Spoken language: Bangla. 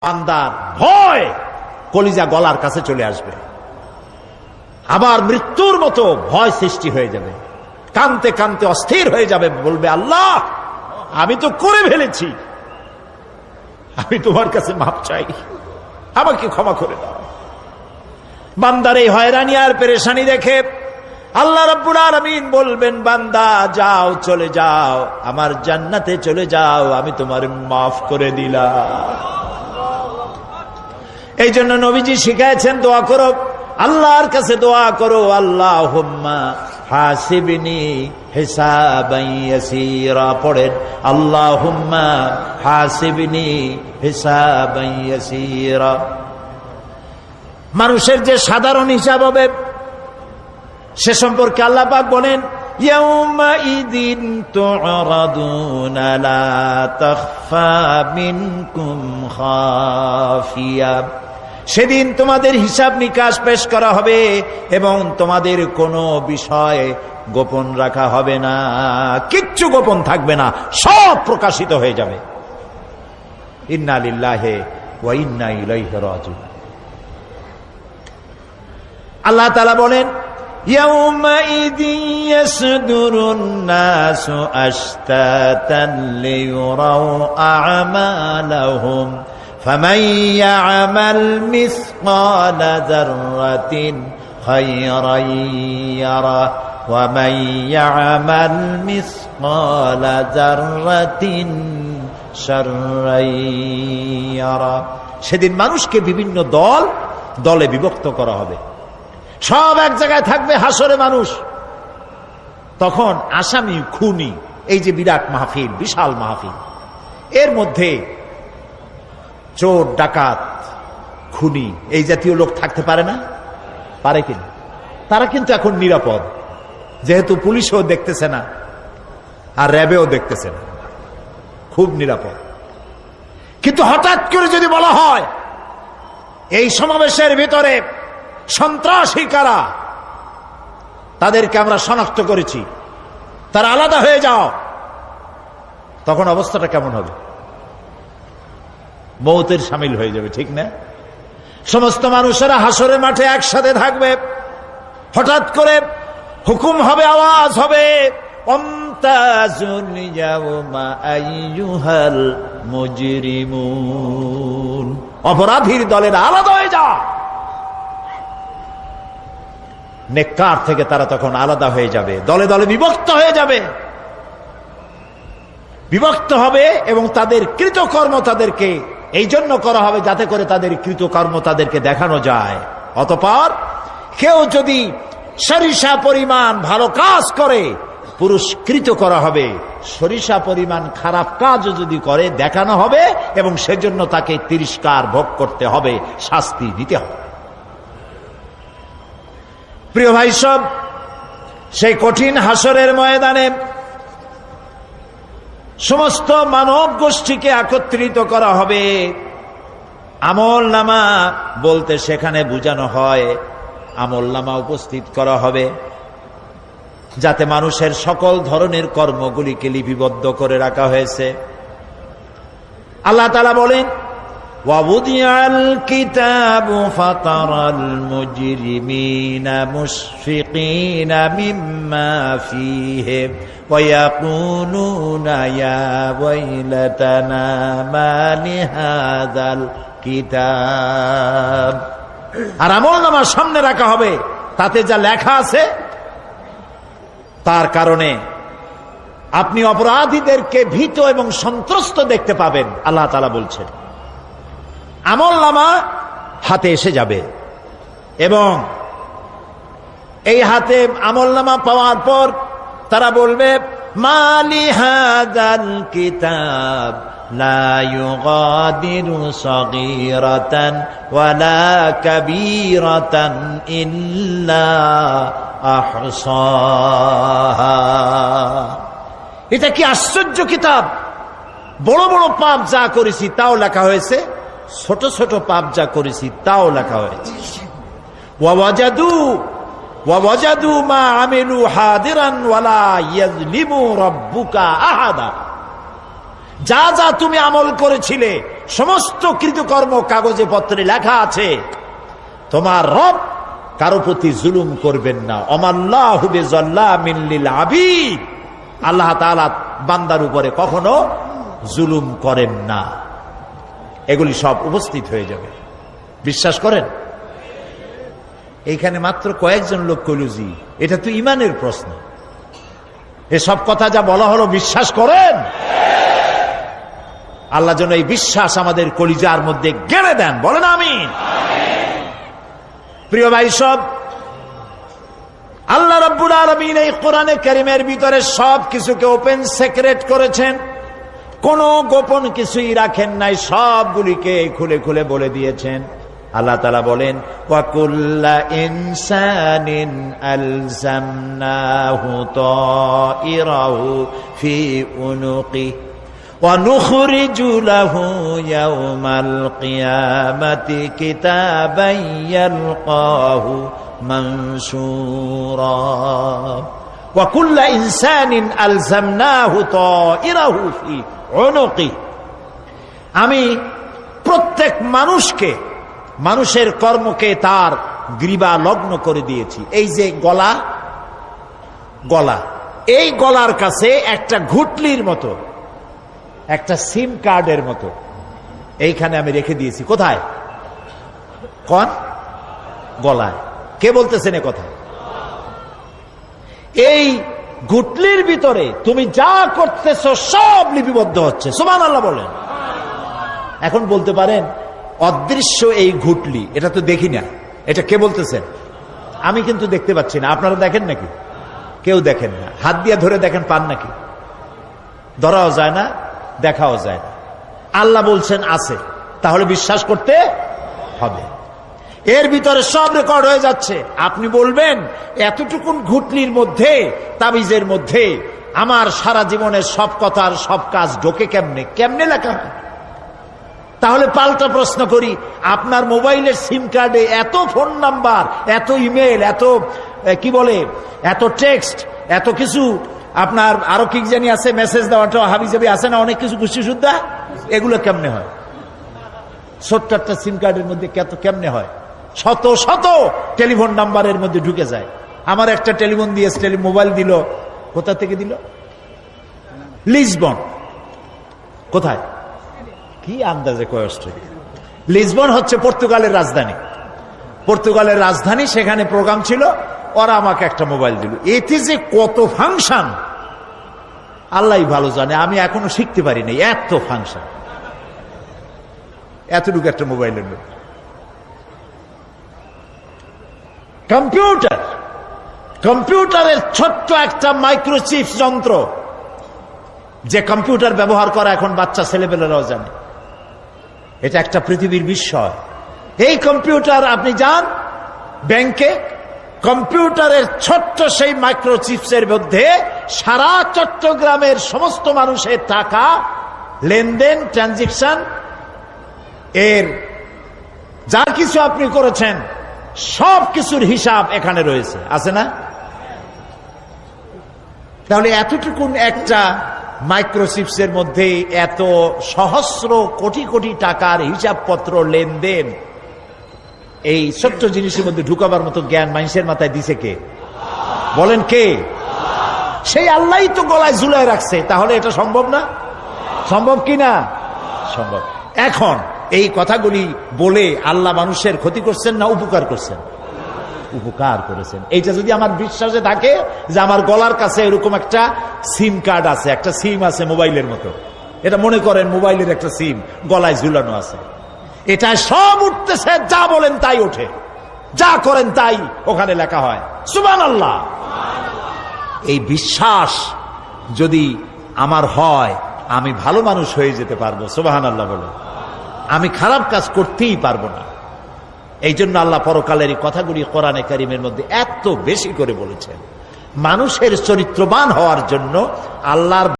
বান্দার ভয় কলিজা গলার কাছে চলে আসবে, আবার মৃত্যুর মতো ভয় সৃষ্টি হয়ে যাবে, কানতে কানতে অস্থির হয়ে যাবে, বলবে আল্লাহ আমি তো করে ফেলেছি, আমি তোমার কাছে মাপ চাই, আমাকে ক্ষমা করে দাও। বান্দার এই হয়রানি আর পেরেশানি দেখে আল্লাহ রাব্বুল আলামিন বলবেন, বান্দা যাও, চলে যাও, আমার জান্নাতে চলে যাও, আমি তোমার মাফ করে দিলাম। এই জন্য নবীজি শিখাইছেন, দোয়া করো, আল্লাহর কাছে দোয়া করো, আল্লাহুম্মা হাসিবনি হিসাবান ইয়াসীরা। পড়েন আল্লাহুম্মা হাসিবনি হিসাবান ইয়াসীরা। মানুষের যে সাধারণ হিসাব হবে সে সম্পর্কে আল্লাহ পাক বলেন, ইয়াউমাইযিন তু'রাদুনা লা তাখফা মিনকুম খাফিয়া। সেদিন তোমাদের হিসাব নিকাশ পেশ করা হবে এবং তোমাদের কোনো বিষয় গোপন রাখা হবে না, কিচ্ছু গোপন থাকবে না, সব প্রকাশিত হয়ে যাবে। ইন্না লিল্লাহি ওয়া ইন্না ইলাইহি রাজিউন। আল্লাহ তাআলা বলেন, ইয়াউমাইযিন ইয়াসদুরুন নাসু আশতাতান লিয়ুরাউ আ'মালাহুম ফামান ইয়া'মাল মিসকালা যাররাতিন খায়রান ইয়ারা ওয়া মান ইয়া'মাল মিসকালা যাররাতিন শাররান ইয়ারা। সেদিন মানুষকে বিভিন্ন দলে বিভক্ত করা হবে, সব এক জায়গায় থাকবে হাসরে মানুষ। তখন আসামি খুনি, এই যে বিরাট মাহফিল, বিশাল মাহফিল, এর মধ্যে চোর ডাকাত খুনি এই জাতীয় লোক থাকতে পারে না? পারে কিনা? তারা কিন্তু এখন নিরাপদ, যেহেতু পুলিশও দেখতেছে না আর র্যাবেও দেখতেছে না, খুব নিরাপদ। কিন্তু হঠাৎ করে যদি বলা হয় এই সমাবেশের ভিতরে সন্ত্রাসী কারা, তাদেরকে আমরা শনাক্ত করেছি, তারা আলাদা হয়ে যাও, তখন অবস্থাটা কেমন হবে? মৌতের শামিল হয়ে যাবে, ঠিক না? সমস্ত মানুষেরা হাসরের মাঠে একসাথে থাকবে, হঠাৎ করে হুকুম হবে, আওয়াজ হবে, আমতাজুল ইয়াওমা আইয়ুহাল মুজরিমুন। অপরাধীর দলের আলাদা হয়ে যাও। নেককার থেকে তারা তখন আলাদা হয়ে যাবে, দলে দলে বিভক্ত হয়ে যাবে, বিভক্ত হবে এবং তাদের কৃতকর্ম তাদেরকে এই জন্য করা হবে যাতে করে তাদের কৃতকর্ম তাদেরকে দেখানো যায়। অতঃপর কেউ যদি সরিষা পরিমাণ ভালো কাজ করে পুরস্কৃত করা হবে, সরিষা পরিমাণ খারাপ কাজও যদি করে দেখানো হবে এবং সেজন্য তাকে তিরস্কার ভোগ করতে হবে, শাস্তি দিতে হবে। প্রিয় ভাই সব, সেই কঠিন হাসরের ময়দানে সমস্ত মানব গোষ্ঠীকে একত্রিত করা হবে। আমল নামা বলতে সেখানে বোঝানো হয় আমল নামা উপস্থিত করা হবে, যাতে মানুষের সকল ধরনের কর্মগুলিকে লিপিবদ্ধ করে রাখা হয়েছে। আল্লাহ তাআলা বলেন, وَوُضِعَ الْكِتَابُ فَتَرَى الْمُجْرِمِينَ مُشْفِقِينَ مِمَّا فِيهِ وَيَقُولُونَ يَا وَيْلَتَنَا مَا لِهَذَا الْكِتَابِ। আর আমলনামা সামনে রাখা হবে, তাতে যা লেখা আছে তার কারণে আপনি অপরাধীদেরকে ভীত এবং সন্ত্রস্ত দেখতে পাবেন। আল্লাহ তাআলা বলছেন, আমলনামা হাতে এসে যাবে এবং এই হাতে আমলনামা পাওয়ার পর তারা বলবে, মালি হাযাল কিতাব লা ইউগাদিরু সগীরাতান ওয়ালা কাবীরাতান ইল্লা আহসাহা। এটা কি আশ্চর্য কিতাব! বড় বড় পাপ যা করেছি তাও লেখা হয়েছে, ছোট ছোট পাপ যা করেছি তাও লেখা হয়েছে। ওয়াজাদু মা আমিলু হাদিরান ওয়ালা ইয়াজলিমু রাব্বুকা আহাদা। যা যা তুমি আমল করেছিলে সমস্ত কৃতকর্ম কাগজে পত্রে লেখা আছে। তোমার রব কারো প্রতি জুলুম করবেন না। অমাল্লাহু বিযাল্লামিন লিল আবিদ, আল্লাহ তাআলা বান্দার উপরে কখনো জুলুম করেন না। এগুলি সব উপস্থিত হয়ে যাবে, বিশ্বাস করেন? এইখানে মাত্র কয়েকজন লোক কইল জি, এটা তো ঈমানের প্রশ্ন। এসব কথা যা বলা হলো বিশ্বাস করেন? আল্লাহ যেন এই বিশ্বাস আমাদের কলিজার মধ্যে গেড়ে দেন, বলেন আমিন। প্রিয় ভাই সব, আল্লাহ রাব্বুল আলামিন এই কোরআনে কারীমের ভিতরে সব কিছুকে ওপেন সিক্রেট করেছেন, কোনো গোপন কিছুই রাখেন নাই, সবগুলিকে খুলে খুলে বলে দিয়েছেন। আল্লাহ তাআলা বলেন, ওয়া কুল্লা ইনসানিন আলজামনাহু তাইরাহু ফি উনুকি ওয়া নুখরিজু লাহু ইয়াওমাল কিয়ামাতি কিতাবান ইয়ালকাহু মানসুরা ওয়া কুল্লা ইনসানিন আলজামনাহু তাইরাহু ফি উনুকি। আমি প্রত্যেক মানুষকে, মানুষের কর্মকে তার গ্রীবা লগ্ন করে দিয়েছি। এই যে গলা, গলা, এই গলার কাছে একটা ঘুটলির মতো, একটা সিম কার্ডের মতো এইখানে আমি রেখে দিয়েছি। কোথায়? কোন গলায়? কে বলতেছেন এ কথা? এই ঘুটলির ভিতরে তুমি যা করতেছো সব লিপিবদ্ধ হচ্ছে। সুবহানাল্লাহ বলেন। এখন বলতে পারেন অদৃশ্য এই ঘুটলি, এটা তো দেখি না, এটা কে বলতেছেন? আমি কিন্তু দেখতে পাচ্ছি না। আপনারা দেখেন নাকি? কেউ দেখেন না। হাত দিয়ে ধরে দেখেন, পান নাকি? ধরাও যায় না, দেখাও যায় না। আল্লাহ বলছেন আছে, তাহলে বিশ্বাস করতে হবে। এর ভিতরে সব রেকর্ড হয়ে যাচ্ছে। আপনি বলবেন এতটুকুন ঘুটলির মধ্যে, তাবিজের মধ্যে আমার সারা জীবনের সব কথার সব কাজ ঢোকে কেমনে? কেমনে লেখা হয়? তাহলে পাল্টা প্রশ্ন করি, আপনার মোবাইলের সিম কার্ডে এত ফোন নাম্বার, এত ইমেল, এত কি বলে, এত টেক্সট, এত কিছু, আপনার আরো কি জানি আছে, মেসেজ দেওয়াটা হাবিজাবি আছে না, অনেক কিছু গোষ্ঠী সুদ্ধা, এগুলো কেমনে হয়? ছোট্ট একটা সিম কার্ডের মধ্যে কেমনে হয়? শত শত টেলিফোন নাম্বারের মধ্যে ঢুকে যায়। আমার একটা টেলিফোন দিয়ে মোবাইল দিল, কোথা থেকে দিল? লিসবন। কোথায়? কি আন্দাজে কয়? অস্ট্রেলিয়া। লিসবন হচ্ছে পর্তুগালের রাজধানী। পর্তুগালের রাজধানী, সেখানে প্রোগ্রাম ছিল, ওরা আমাকে একটা মোবাইল দিল। এতে যে কত ফাংশন আল্লাহই ভালো জানে, আমি এখনো শিখতে পারি নাই। এত ফাংশন, এতটুকু একটা মোবাইলের মধ্যে। কম্পিউটার, কম্পিউটারের ছোট্ট একটা মাইক্রোচিপ যন্ত্র, যে কম্পিউটার ব্যবহার করা এখন বাচ্চা ছেলেপেলেরাও জানে। এটা একটা পৃথিবীর বিস্ময়। এই কম্পিউটার, আপনি যান ব্যাংকে, কম্পিউটারের ছোট্ট সেই মাইক্রোচিপসের মধ্যে সারা চট্টগ্রামের সমস্ত মানুষের টাকা লেনদেন, ট্রানজেকশন, এর যা কিছু আপনি করেছেন সব কিছুর হিসাব এখানে রয়েছে, আছে না? তাহলে এতটুকুন একটা মাইক্রোচিপসের মধ্যে এত সহস্র কোটি কোটি টাকার হিসাবপত্র, লেনদেন, এই ছোট্ট জিনিসের মধ্যে ঢুকাবার মতো জ্ঞান মানুষের মাথায় দিছে কে? বলেন কে? সেই আল্লাহই তো গলায় ঝুলায় রাখছে। তাহলে এটা সম্ভব না? সম্ভব কি না? সম্ভব। এখন এই কথাগুলি বলে আল্লাহ মানুষের ক্ষতি করছেন না উপকার করছেন? উপকার করেছেন। এইটা যদি আমার বিশ্বাসে থাকে যে আমার গলার কাছে এরকম একটা সিম কার্ড আছে, একটা সিম আছে মোবাইলের মতো, এটা মনে করেন মোবাইলের একটা সিম গলায় ঝুলানো আছে, এটা সব উঠতেছে, যা বলেন তাই ওঠে, যা করেন তাই ওখানে লেখা হয়। সুবহানাল্লাহ। এই বিশ্বাস যদি আমার হয়, আমি ভালো মানুষ হয়ে যেতে পারবো। সুবহানাল্লাহ বলে। আমি খারাপ কাজ করতেই পারবো না। এই জন্য আল্লাহ পরকালের এই কথাগুলি কোরআনে কারীমের মধ্যে এত বেশি করে বলেছেন। মানুষের চরিত্রবান হওয়ার জন্য আল্লাহর